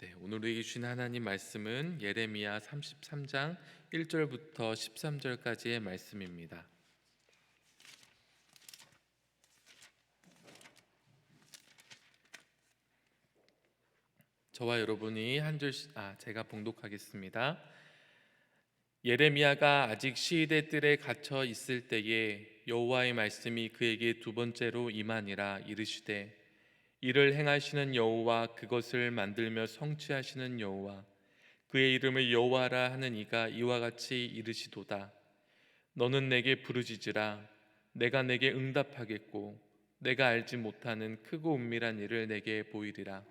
네, 오늘 우리에게 주신 하나님 말씀은 예레미야 33장 1절부터 13절까지의 말씀입니다. 저와 여러분이 한 절씩 제가 봉독하겠습니다. 예레미야가 아직 시위대 뜰에 갇혀 있을 때에 여호와의 말씀이 그에게 두 번째로 임하니라. 이르시되 이를 행하시는 여호와, 그것을 만들며 성취하시는 여호와, 그의 이름을 여호와라 하는 이가 이와 같이 이르시도다. 너는 내게 부르짖으라. 내가 내게 응답하겠고 내가 알지 못하는 크고 은밀한 일을 내게 보이리라.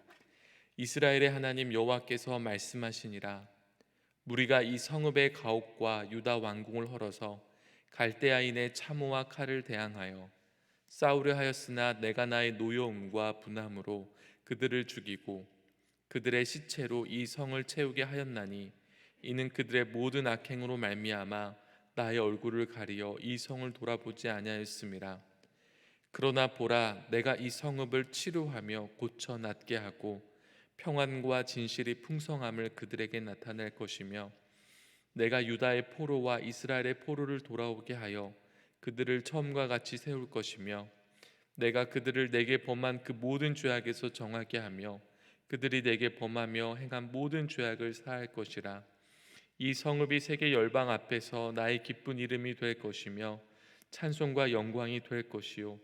이스라엘의 하나님 여호와께서 말씀하시니라. 무리가 이 성읍의 가옥과 유다 왕궁을 헐어서 갈대아인의 참호와 칼을 대항하여 싸우려 하였으나 내가 나의 노여움과 분함으로 그들을 죽이고 그들의 시체로 이 성을 채우게 하였나니, 이는 그들의 모든 악행으로 말미암아 나의 얼굴을 가리어 이 성을 돌아보지 아니하였음이라. 그러나 보라, 내가 이 성읍을 치료하며 고쳐 낫게 하고 평안과 진실이 풍성함을 그들에게 나타낼 것이며, 내가 유다의 포로와 이스라엘의 포로를 돌아오게 하여 그들을 처음과 같이 세울 것이며, 내가 그들을 내게 범한 그 모든 죄악에서 정하게 하며 그들이 내게 범하며 행한 모든 죄악을 사할 것이라. 이 성읍이 세계 열방 앞에서 나의 기쁜 이름이 될 것이며 찬송과 영광이 될 것이요,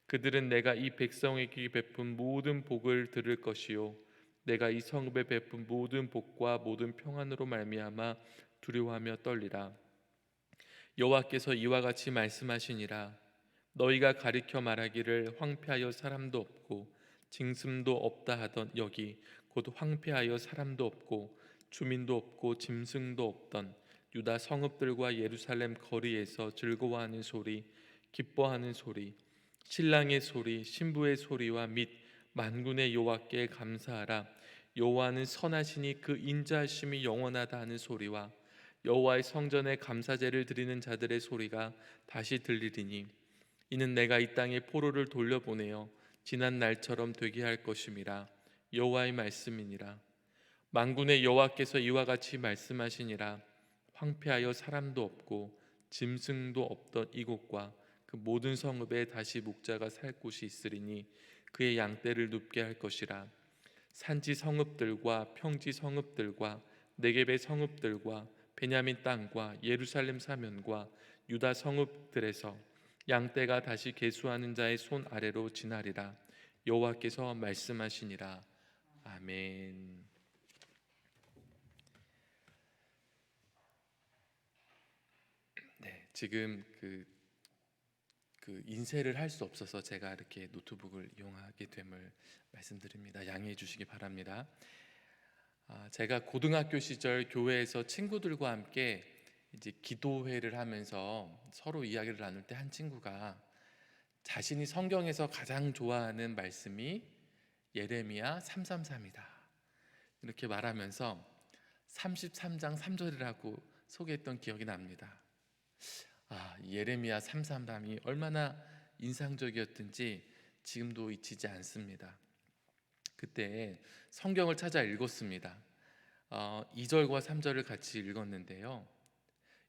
그들은 내가 이 백성에게 베푼 모든 복을 들을 것이요, 내가 이 성읍에 베푼 모든 복과 모든 평안으로 말미암아 두려워하며 떨리라. 여호와께서 이와 같이 말씀하시니라. 너희가 가리켜 말하기를 황폐하여 사람도 없고 징씀도 없다 하던 여기 곧 황폐하여 사람도 없고 주민도 없고 짐승도 없던 유다 성읍들과 예루살렘 거리에서 즐거워하는 소리, 기뻐하는 소리, 신랑의 소리, 신부의 소리와 및 만군의 여호와께 감사하라. 여호와는 선하시니 그 인자하심이 영원하다 하는 소리와 여호와의 성전에 감사제를 드리는 자들의 소리가 다시 들리리니, 이는 내가 이 땅에 포로를 돌려보내어 지난 날처럼 되게 할 것임이라. 여호와의 말씀이니라. 만군의 여호와께서 이와 같이 말씀하시니라. 황폐하여 사람도 없고 짐승도 없던 이곳과 그 모든 성읍에 다시 목자가 살 곳이 있으리니 그의 양떼를 눕게 할 것이라. 산지 성읍들과 평지 성읍들과 네겝의 성읍들과 베냐민 땅과 예루살렘 사면과 유다 성읍들에서 양떼가 다시 계수하는 자의 손 아래로 지나리라. 여호와께서 말씀하시니라. 아멘. 네, 지금 인쇄를 할 수 없어서 제가 이렇게 노트북을 이용하게 됨을 말씀드립니다. 양해해 주시기 바랍니다. 제가 고등학교 시절 교회에서 친구들과 함께 이제 기도회를 하면서 서로 이야기를 나눌 때 한 친구가 자신이 성경에서 가장 좋아하는 말씀이 예레미야 333이다 이렇게 말하면서 33장 3절이라고 소개했던 기억이 납니다. 예레미야 333이 얼마나 인상적이었든지 지금도 잊히지 않습니다. 그때 성경을 찾아 읽었습니다. 2절과 3절을 같이 읽었는데요.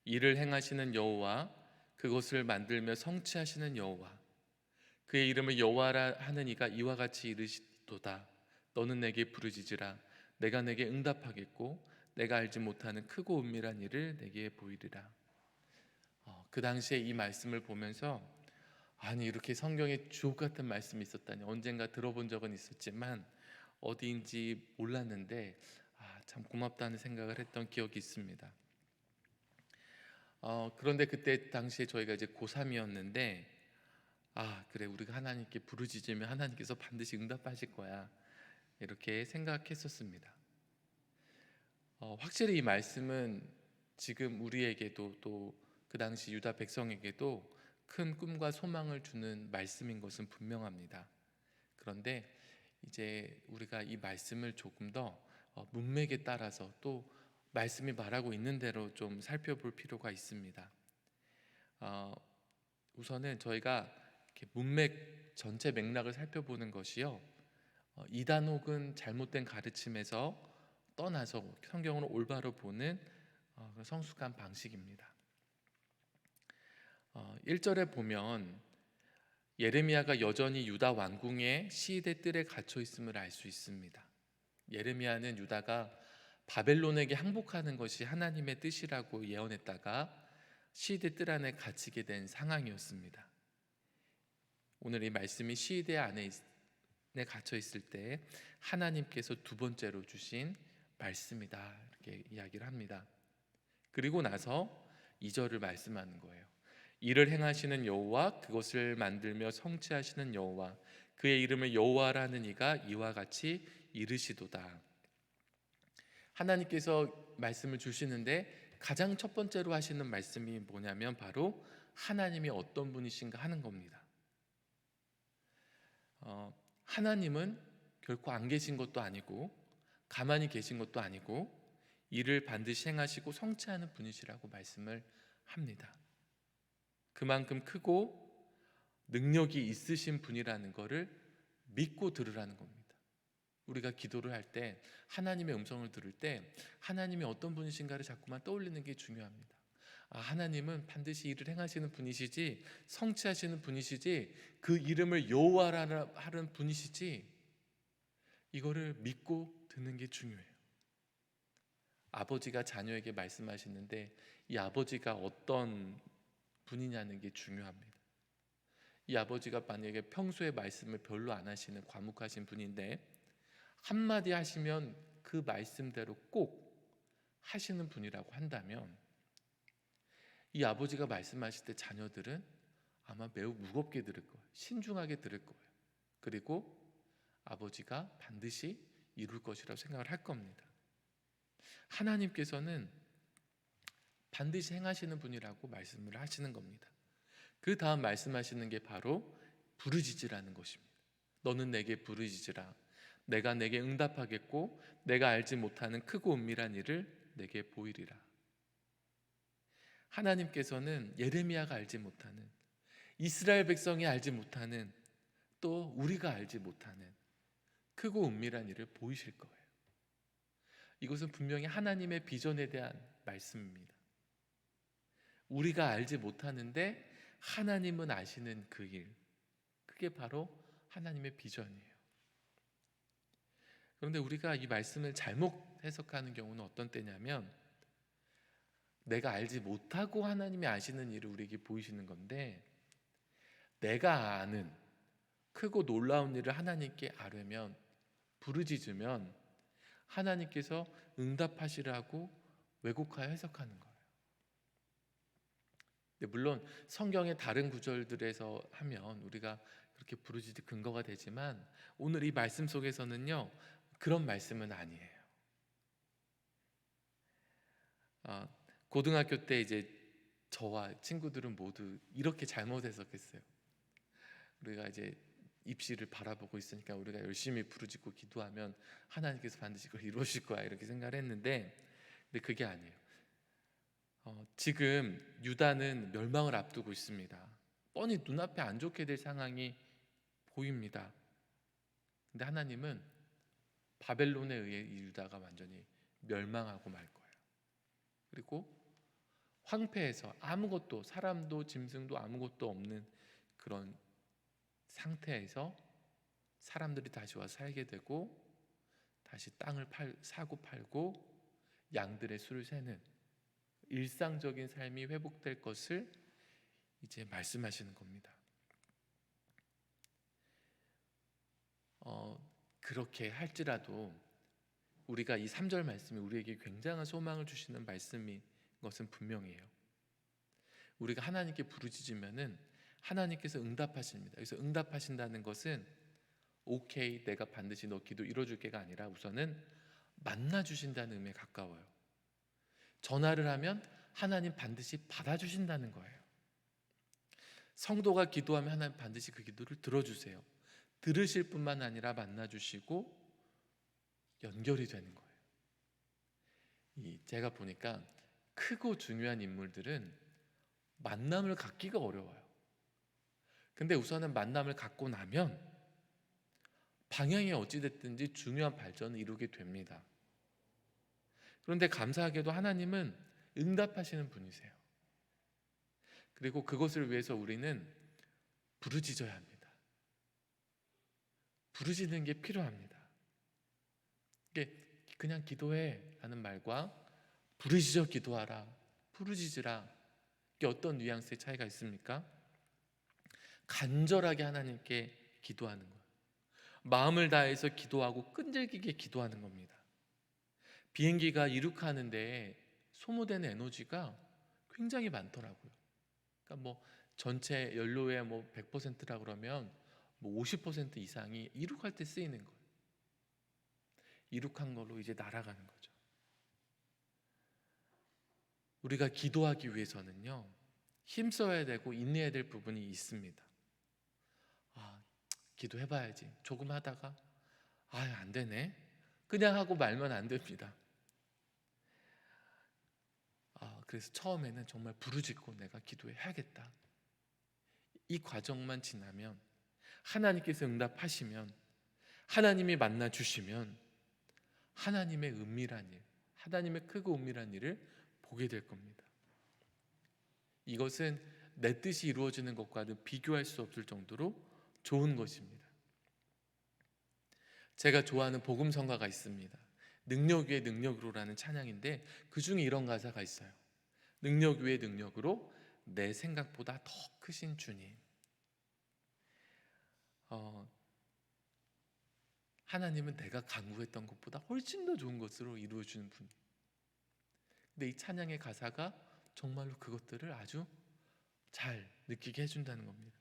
이를 행하시는 여호와, 그것을 만들며 성취하시는 여호와, 그의 이름을 여호와라 하는 이가 이와 같이 이르시도다. 너는 내게 부르짖으라. 내가 내게 응답하겠고 내가 알지 못하는 크고 은밀한 일을 내게 보이리라. 그 당시에 이 말씀을 보면서 아니, 이렇게 성경에 주옥 같은 말씀이 있었다니. 언젠가 들어본 적은 있었지만 어디인지 몰랐는데 참 고맙다는 생각을 했던 기억이 있습니다. 그런데 그때 당시에 저희가 이제 고3이었는데 그래, 우리가 하나님께 부르짖으면 하나님께서 반드시 응답하실 거야 이렇게 생각했었습니다. 확실히 이 말씀은 지금 우리에게도 또 그 당시 유다 백성에게도 큰 꿈과 소망을 주는 말씀인 것은 분명합니다. 그런데 이제 우리가 이 말씀을 조금 더 문맥에 따라서 또 말씀이 말하고 있는 대로 좀 살펴볼 필요가 있습니다. 우선은 저희가 이렇게 문맥 전체 맥락을 살펴보는 것이요, 이단 혹은 잘못된 가르침에서 떠나서 성경을 올바로 보는 성숙한 방식입니다. 1절에 보면 예레미야가 여전히 유다 왕궁의 시대 뜰에 갇혀 있음을 알 수 있습니다. 예레미야는 유다가 바벨론에게 항복하는 것이 하나님의 뜻이라고 예언했다가 시대 뜰 안에 갇히게 된 상황이었습니다. 오늘 이 말씀이 시대 안에 갇혀 있을 때 하나님께서 두 번째로 주신 말씀이다, 이렇게 이야기를 합니다. 그리고 나서 2절을 말씀하는 거예요. 이를 행하시는 여호와, 그것을 만들며 성취하시는 여호와, 그의 이름을 여호와라는 이가 이와 같이 이르시도다. 하나님께서 말씀을 주시는데 가장 첫 번째로 하시는 말씀이 뭐냐면 바로 하나님이 어떤 분이신가 하는 겁니다. 하나님은 결코 안 계신 것도 아니고 가만히 계신 것도 아니고 일을 반드시 행하시고 성취하는 분이시라고 말씀을 합니다. 그만큼 크고 능력이 있으신 분이라는 것을 믿고 들으라는 겁니다. 우리가 기도를 할 때 하나님의 음성을 들을 때 하나님이 어떤 분이신가를 자꾸만 떠올리는 게 중요합니다. 하나님은 반드시 일을 행하시는 분이시지, 성취하시는 분이시지, 그 이름을 여호와라 하는 분이시지, 이거를 믿고 듣는 게 중요해요. 아버지가 자녀에게 말씀하시는데 이 아버지가 어떤 분이냐는 게 중요합니다. 이 아버지가 만약에 평소에 말씀을 별로 안 하시는 과묵하신 분인데 한마디 하시면 그 말씀대로 꼭 하시는 분이라고 한다면 이 아버지가 말씀하실 때 자녀들은 아마 매우 무겁게 들을 거예요. 신중하게 들을 거예요. 그리고 아버지가 반드시 이룰 것이라고 생각을 할 겁니다. 하나님께서는 반드시 행하시는 분이라고 말씀을 하시는 겁니다. 그 다음 말씀하시는 게 바로 부르짖으라는 것입니다. 너는 내게 부르짖으라. 내가 내게 응답하겠고 내가 알지 못하는 크고 은밀한 일을 내게 보이리라. 하나님께서는 예레미야가 알지 못하는, 이스라엘 백성이 알지 못하는, 또 우리가 알지 못하는 크고 은밀한 일을 보이실 거예요. 이것은 분명히 하나님의 비전에 대한 말씀입니다. 우리가 알지 못하는데 하나님은 아시는 그 일, 그게 바로 하나님의 비전이에요. 그런데 우리가 이 말씀을 잘못 해석하는 경우는 어떤 때냐면 내가 알지 못하고 하나님이 아시는 일을 우리에게 보이시는 건데, 내가 아는 크고 놀라운 일을 하나님께 아뢰면, 부르짖으면 하나님께서 응답하시라고 왜곡하여 해석하는 거예요. 물론 성경의 다른 구절들에서 하면 우리가 그렇게 부르짖을 근거가 되지만 오늘 이 말씀 속에서는요, 그런 말씀은 아니에요. 고등학교 때 이제 저와 친구들은 모두 이렇게 잘못 해석했어요. 우리가 이제 입시를 바라보고 있으니까 우리가 열심히 부르짖고 기도하면 하나님께서 반드시 그걸 이루실 거야, 이렇게 생각을 했는데, 근데 그게 아니에요. 지금 유다는 멸망을 앞두고 있습니다. 뻔히 눈앞에 안 좋게 될 상황이 보입니다. 근데 하나님은 바벨론에 의해 이 유다가 완전히 멸망하고 말 거예요. 그리고 황폐해서 아무것도, 사람도 짐승도 아무것도 없는 그런 상태에서 사람들이 다시 와서 살게 되고, 다시 땅을 사고 팔고 양들의 수를 세는 일상적인 삶이 회복될 것을 이제 말씀하시는 겁니다. 그렇게 할지라도 우리가 이 3절 말씀이 우리에게 굉장한 소망을 주시는 말씀인 것은 분명해요. 우리가 하나님께 부르짖으면은 하나님께서 응답하십니다. 그래서 응답하신다는 것은 오케이, 내가 반드시 너 기도 이뤄줄게가 아니라 우선은 만나주신다는 의미에 가까워요. 전화를 하면 하나님 반드시 받아주신다는 거예요. 성도가 기도하면 하나님 반드시 그 기도를 들어주세요. 들으실 뿐만 아니라 만나주시고 연결이 되는 거예요. 제가 보니까 크고 중요한 인물들은 만남을 갖기가 어려워요. 근데 우선은 만남을 갖고 나면 방향이 어찌됐든지 중요한 발전을 이루게 됩니다. 그런데 감사하게도 하나님은 응답하시는 분이세요. 그리고 그것을 위해서 우리는 부르짖어야 합니다. 부르짖는 게 필요합니다. 이게 그냥 기도해 라는 말과 부르짖어 기도하라, 부르짖으라, 이게 어떤 뉘앙스의 차이가 있습니까? 간절하게 하나님께 기도하는 거예요. 마음을 다해서 기도하고 끈질기게 기도하는 겁니다. 비행기가 이륙하는데 소모되는 에너지가 굉장히 많더라고요. 그러니까 뭐 전체 연료의 100%라 그러면 50% 이상이 이륙할 때 쓰이는 거예요. 이륙한 걸로 이제 날아가는 거죠. 우리가 기도하기 위해서는요, 힘써야 되고 인내해야 될 부분이 있습니다. 기도해봐야지. 조금 하다가 안 되네. 그냥 하고 말면 안 됩니다. 그래서 처음에는 정말 부르짖고 내가 기도해야겠다. 이 과정만 지나면, 하나님께서 응답하시면, 하나님이 만나주시면 하나님의 은밀한 일, 하나님의 크고 은밀한 일을 보게 될 겁니다. 이것은 내 뜻이 이루어지는 것과는 비교할 수 없을 정도로 좋은 것입니다. 제가 좋아하는 복음성가가 있습니다. 능력 위에 능력으로라는 찬양인데 그 중에 이런 가사가 있어요. 능력 위에 능력으로 내 생각보다 더 크신 주님. 하나님은 내가 간구했던 것보다 훨씬 더 좋은 것으로 이루어주는 분. 근데 이 찬양의 가사가 정말로 그것들을 아주 잘 느끼게 해준다는 겁니다.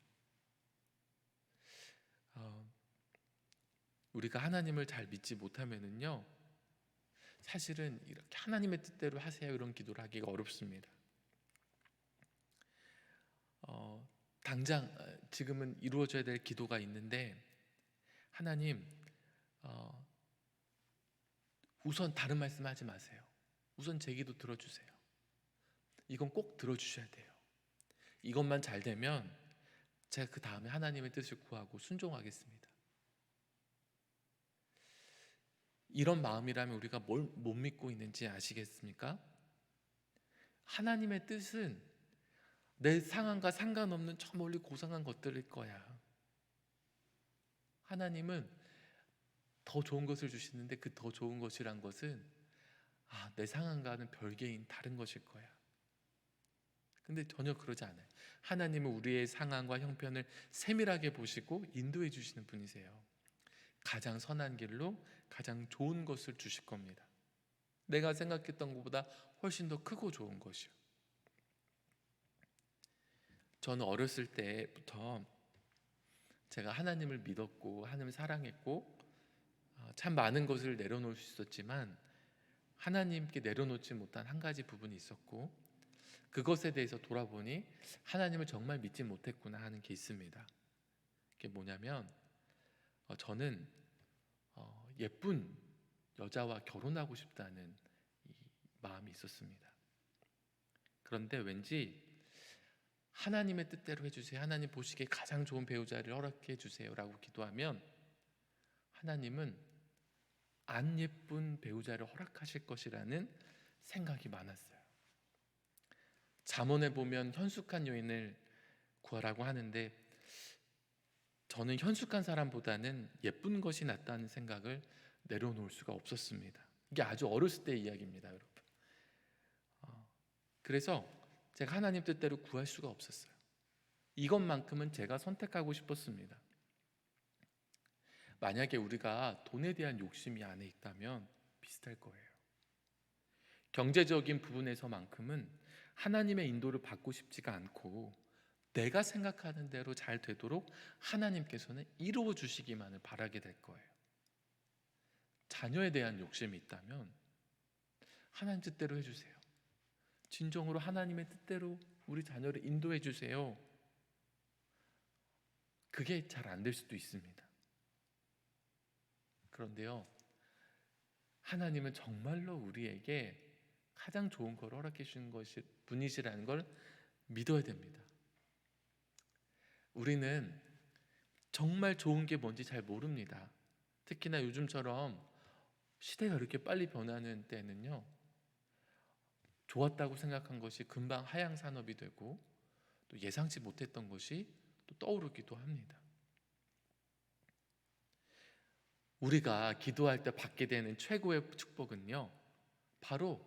우리가 하나님을 잘 믿지 못하면은요, 사실은 이렇게 하나님의 뜻대로 하세요 이런 기도를 하기가 어렵습니다. 당장 지금은 이루어져야 될 기도가 있는데, 하나님 우선 다른 말씀하지 마세요. 우선 제 기도 들어주세요. 이건 꼭 들어주셔야 돼요. 이것만 잘 되면 제가 그 다음에 하나님의 뜻을 구하고 순종하겠습니다. 이런 마음이라면 우리가 뭘 못 믿고 있는지 아시겠습니까? 하나님의 뜻은 내 상황과 상관없는 저 멀리 고상한 것들일 거야. 하나님은 더 좋은 것을 주시는데 그 더 좋은 것이란 것은 내 상황과는 별개인 다른 것일 거야. 근데 전혀 그러지 않아요. 하나님은 우리의 상황과 형편을 세밀하게 보시고 인도해 주시는 분이세요. 가장 선한 길로 가장 좋은 것을 주실 겁니다. 내가 생각했던 것보다 훨씬 더 크고 좋은 것이요. 저는 어렸을 때부터 제가 하나님을 믿었고 하나님을 사랑했고 참 많은 것을 내려놓을 수 있었지만 하나님께 내려놓지 못한 한 가지 부분이 있었고, 그것에 대해서 돌아보니 하나님을 정말 믿지 못했구나 하는 게 있습니다. 그게 뭐냐면 저는 예쁜 여자와 결혼하고 싶다는 이 마음이 있었습니다. 그런데 왠지 하나님의 뜻대로 해주세요, 하나님 보시기에 가장 좋은 배우자를 허락해 주세요 라고 기도하면 하나님은 안 예쁜 배우자를 허락하실 것이라는 생각이 많았어요. 잠언에 보면 현숙한 여인을 구하라고 하는데 저는 현숙한 사람보다는 예쁜 것이 낫다는 생각을 내려놓을 수가 없었습니다. 이게 아주 어렸을 때의 이야기입니다, 여러분. 그래서 제가 하나님 뜻대로 구할 수가 없었어요. 이것만큼은 제가 선택하고 싶었습니다. 만약에 우리가 돈에 대한 욕심이 안에 있다면 비슷할 거예요. 경제적인 부분에서만큼은 하나님의 인도를 받고 싶지가 않고 내가 생각하는 대로 잘 되도록 하나님께서는 이루어 주시기만을 바라게 될 거예요. 자녀에 대한 욕심이 있다면 하나님 뜻대로 해주세요. 진정으로 하나님의 뜻대로 우리 자녀를 인도해 주세요. 그게 잘 안 될 수도 있습니다. 그런데요, 하나님은 정말로 우리에게 가장 좋은 걸 허락해 주시는 것이 분이시라는 걸 믿어야 됩니다. 우리는 정말 좋은 게 뭔지 잘 모릅니다. 특히나 요즘처럼 시대가 이렇게 빨리 변하는 때는요, 좋았다고 생각한 것이 금방 하향 산업이 되고 또 예상치 못했던 것이 또 떠오르기도 합니다. 우리가 기도할 때 받게 되는 최고의 축복은요, 바로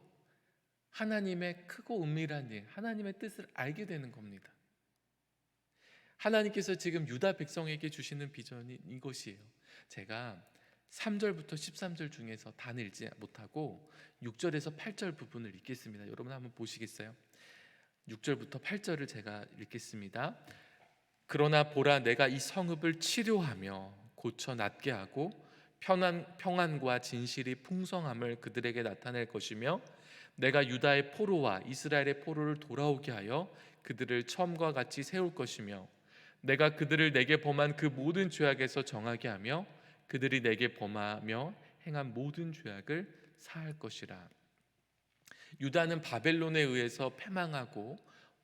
하나님의 크고 은밀한 일, 하나님의 뜻을 알게 되는 겁니다. 하나님께서 지금 유다 백성에게 주시는 비전이 이것이에요. 제가 3절부터 13절 중에서 다 읽지 못하고 6절에서 8절 부분을 읽겠습니다. 여러분 한번 보시겠어요? 6절부터 8절을 제가 읽겠습니다. 그러나 보라, 내가 이 성읍을 치료하며 고쳐 낫게 하고 평안과 진실이 풍성함을 그들에게 나타낼 것이며, 내가 유다의 포로와 이스라엘의 포로를 돌아오게 하여 그들을 처음과 같이 세울 것이며, 내가 그들을 내게 범한 그 모든 죄악에서 정하게 하며 그들이 내게 범하며 행한 모든 죄악을 사할 것이라. 유다는 바벨론에 의해서 패망하고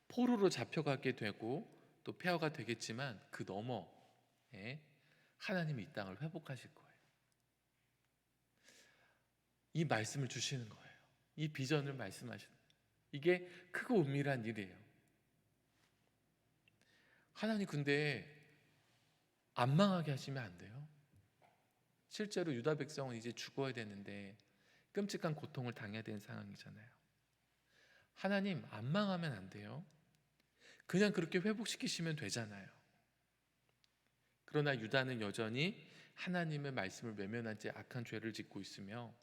포로로 잡혀가게 되고 또 폐허가 되겠지만, 그 너머에 하나님이 이 땅을 회복하실 거예요. 이 말씀을 주시는 거예요. 이 비전을 말씀하시는 거예요. 이게 크고 은밀한 일이에요. 하나님 근데 안 망하게 하시면 안 돼요. 실제로 유다 백성은 이제 죽어야 되는데 끔찍한 고통을 당해야 되는 상황이잖아요. 하나님 안 망하면 안 돼요. 그냥 그렇게 회복시키시면 되잖아요. 그러나 유다는 여전히 하나님의 말씀을 외면한 채 악한 죄를 짓고 있으며,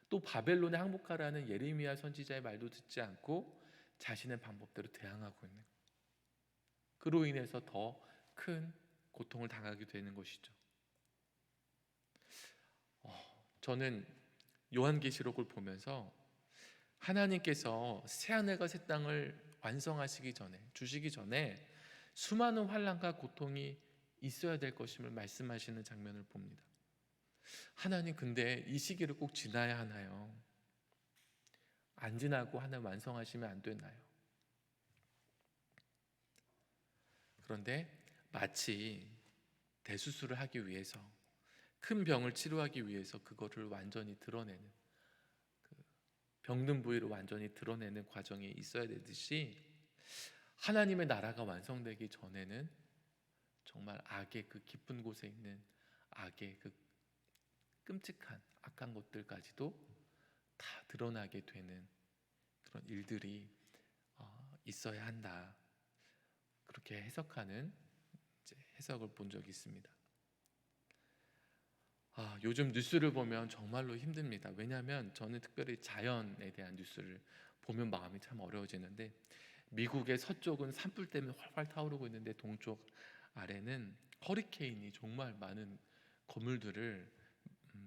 또 바벨론에 항복하라는 예레미야 선지자의 말도 듣지 않고 자신의 방법대로 대항하고 있는 거예요. 그로 인해서 더 큰 고통을 당하게 되는 것이죠. 저는 요한계시록을 보면서 하나님께서 새하늘과 새 땅을 완성하시기 전에, 주시기 전에 수많은 환난과 고통이 있어야 될 것임을 말씀하시는 장면을 봅니다. 하나님 근데 이 시기를 꼭 지나야 하나요? 안 지나고 하나님 완성하시면 안 되나요? 그런데 마치 대수술을 하기 위해서, 큰 병을 치료하기 위해서 그거를 완전히 드러내는, 병든 부위를 완전히 드러내는 과정이 있어야 되듯이, 하나님의 나라가 완성되기 전에는 정말 악의 그 깊은 곳에 있는 악의 그 끔찍한 악한 것들까지도 다 드러나게 되는 그런 일들이 있어야 한다. 그렇게 해석하는 해석을 본 적이 있습니다. 요즘 뉴스를 보면 정말로 힘듭니다. 왜냐하면 저는 특별히 자연에 대한 뉴스를 보면 마음이 참 어려워지는데, 미국의 서쪽은 산불 때문에 활활 타오르고 있는데 동쪽 아래는 허리케인이 정말 많은 건물들을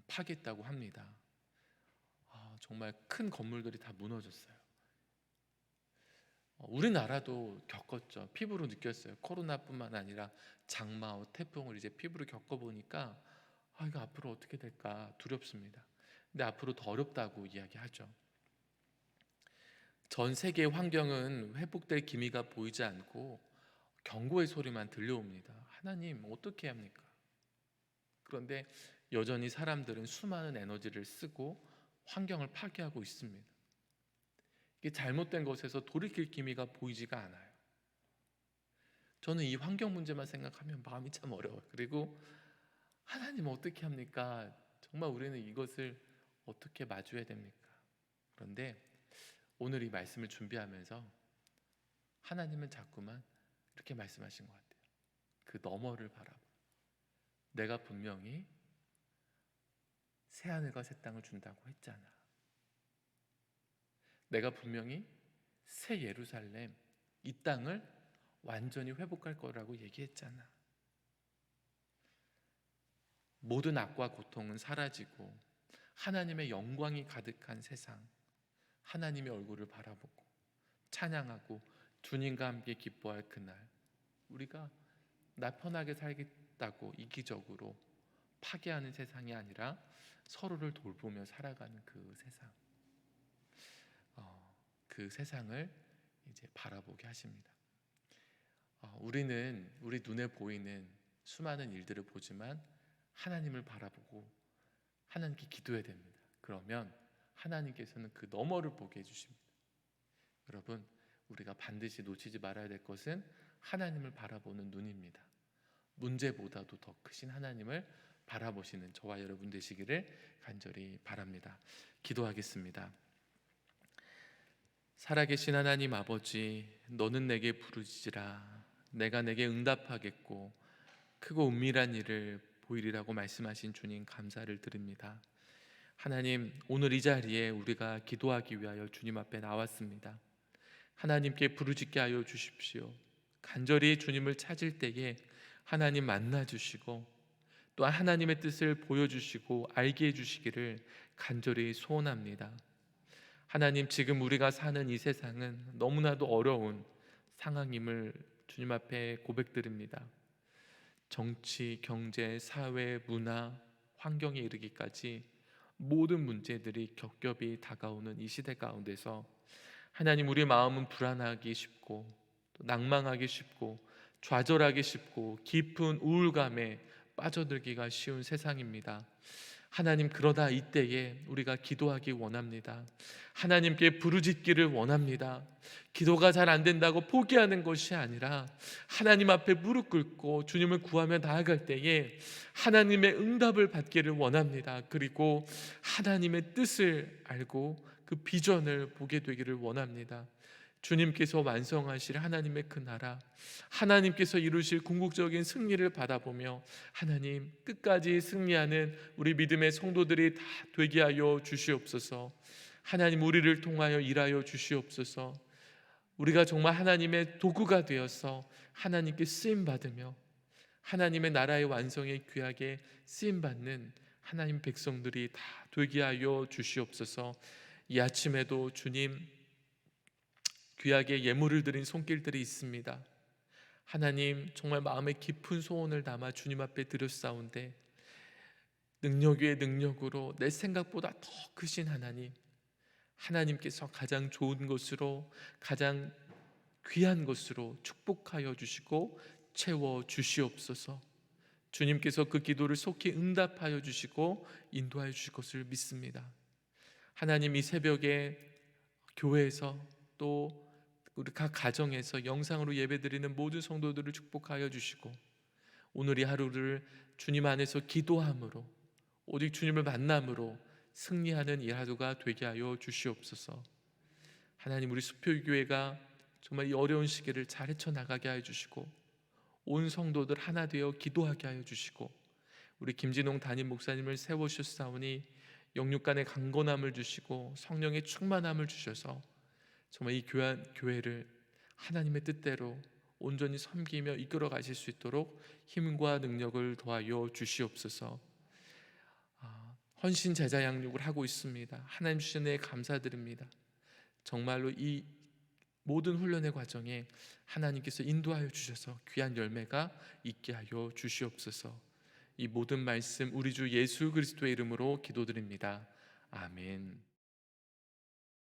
파괴했다고 합니다. 정말 큰 건물들이 다 무너졌어요. 우리나라도 겪었죠. 피부로 느꼈어요. 코로나뿐만 아니라 장마와 태풍을 이제 피부로 겪어보니까 이거 앞으로 어떻게 될까 두렵습니다. 근데 앞으로 더 어렵다고 이야기하죠. 전 세계 환경은 회복될 기미가 보이지 않고 경고의 소리만 들려옵니다. 하나님 어떻게 합니까? 그런데 여전히 사람들은 수많은 에너지를 쓰고 환경을 파괴하고 있습니다. 이게 잘못된 것에서 돌이킬 기미가 보이지가 않아요. 저는 이 환경 문제만 생각하면 마음이 참 어려워요. 그리고 하나님 어떻게 합니까? 정말 우리는 이것을 어떻게 마주해야 됩니까? 그런데 오늘 이 말씀을 준비하면서 하나님은 자꾸만 이렇게 말씀하신 것 같아요. 그 너머를 바라봐. 내가 분명히 새하늘과 새 땅을 준다고 했잖아. 내가 분명히 새 예루살렘, 이 땅을 완전히 회복할 거라고 얘기했잖아. 모든 악과 고통은 사라지고 하나님의 영광이 가득한 세상, 하나님의 얼굴을 바라보고 찬양하고 주님과 함께 기뻐할 그날, 우리가 나 편하게 살겠다고 이기적으로 파괴하는 세상이 아니라 서로를 돌보며 살아가는 그 세상, 그 세상을 이제 바라보게 하십니다. 우리는 우리 눈에 보이는 수많은 일들을 보지만 하나님을 바라보고 하나님께 기도해야 됩니다. 그러면 하나님께서는 그 너머를 보게 해주십니다. 여러분, 우리가 반드시 놓치지 말아야 될 것은 하나님을 바라보는 눈입니다. 문제보다도 더 크신 하나님을 바라보시는 저와 여러분 되시기를 간절히 바랍니다. 기도하겠습니다. 살아계신 하나님 아버지, 너는 내게 부르짖으라. 내가 내게 응답하겠고 크고 은밀한 일을 보이리라고 말씀하신 주님, 감사를 드립니다. 하나님, 오늘 이 자리에 우리가 기도하기 위하여 주님 앞에 나왔습니다. 하나님께 부르짖게 하여 주십시오. 간절히 주님을 찾을 때에 하나님 만나 주시고 또한 하나님의 뜻을 보여주시고 알게 해주시기를 간절히 소원합니다. 하나님, 지금 우리가 사는 이 세상은 너무나도 어려운 상황임을 주님 앞에 고백드립니다. 정치, 경제, 사회, 문화, 환경에 이르기까지 모든 문제들이 겹겹이 다가오는 이 시대 가운데서 하나님, 우리 마음은 불안하기 쉽고 또 낭망하기 쉽고 좌절하기 쉽고 깊은 우울감에 빠져들기가 쉬운 세상입니다. 하나님, 그러다 이때에 우리가 기도하기 원합니다. 하나님께 부르짖기를 원합니다. 기도가 잘 안 된다고 포기하는 것이 아니라 하나님 앞에 무릎 꿇고 주님을 구하며 나아갈 때에 하나님의 응답을 받기를 원합니다. 그리고 하나님의 뜻을 알고 그 비전을 보게 되기를 원합니다. 주님께서 완성하실 하나님의 그 나라, 하나님께서 이루실 궁극적인 승리를 바라보며 하나님, 끝까지 승리하는 우리 믿음의 성도들이 다 되게 하여 주시옵소서. 하나님, 우리를 통하여 일하여 주시옵소서. 우리가 정말 하나님의 도구가 되어서 하나님께 쓰임받으며 하나님의 나라의 완성에 귀하게 쓰임받는 하나님 백성들이 다 되게 하여 주시옵소서. 이 아침에도 주님, 귀하게 예물을 드린 손길들이 있습니다. 하나님, 정말 마음에 깊은 소원을 담아 주님 앞에 드렸사온데 능력 위에 능력으로 내 생각보다 더 크신 하나님, 하나님께서 가장 좋은 것으로 가장 귀한 것으로 축복하여 주시고 채워 주시옵소서. 주님께서 그 기도를 속히 응답하여 주시고 인도하여 주실 것을 믿습니다. 하나님, 이 새벽에 교회에서 또 우리 각 가정에서 영상으로 예배드리는 모든 성도들을 축복하여 주시고 오늘 이 하루를 주님 안에서 기도함으로 오직 주님을 만남으로 승리하는 이 하루가 되게 하여 주시옵소서. 하나님, 우리 수표교회가 정말 이 어려운 시기를 잘 헤쳐나가게 하여 주시고 온 성도들 하나 되어 기도하게 하여 주시고 우리 김진홍 담임 목사님을 세우셨사오니 영육간의 강건함을 주시고 성령의 충만함을 주셔서 정말 이 교회를 하나님의 뜻대로 온전히 섬기며 이끌어 가실 수 있도록 힘과 능력을 더하여 주시옵소서. 헌신 제자 양육을 하고 있습니다. 하나님 주신 은혜에 감사드립니다. 정말로 이 모든 훈련의 과정에 하나님께서 인도하여 주셔서 귀한 열매가 있게 하여 주시옵소서. 이 모든 말씀 우리 주 예수 그리스도의 이름으로 기도드립니다. 아멘.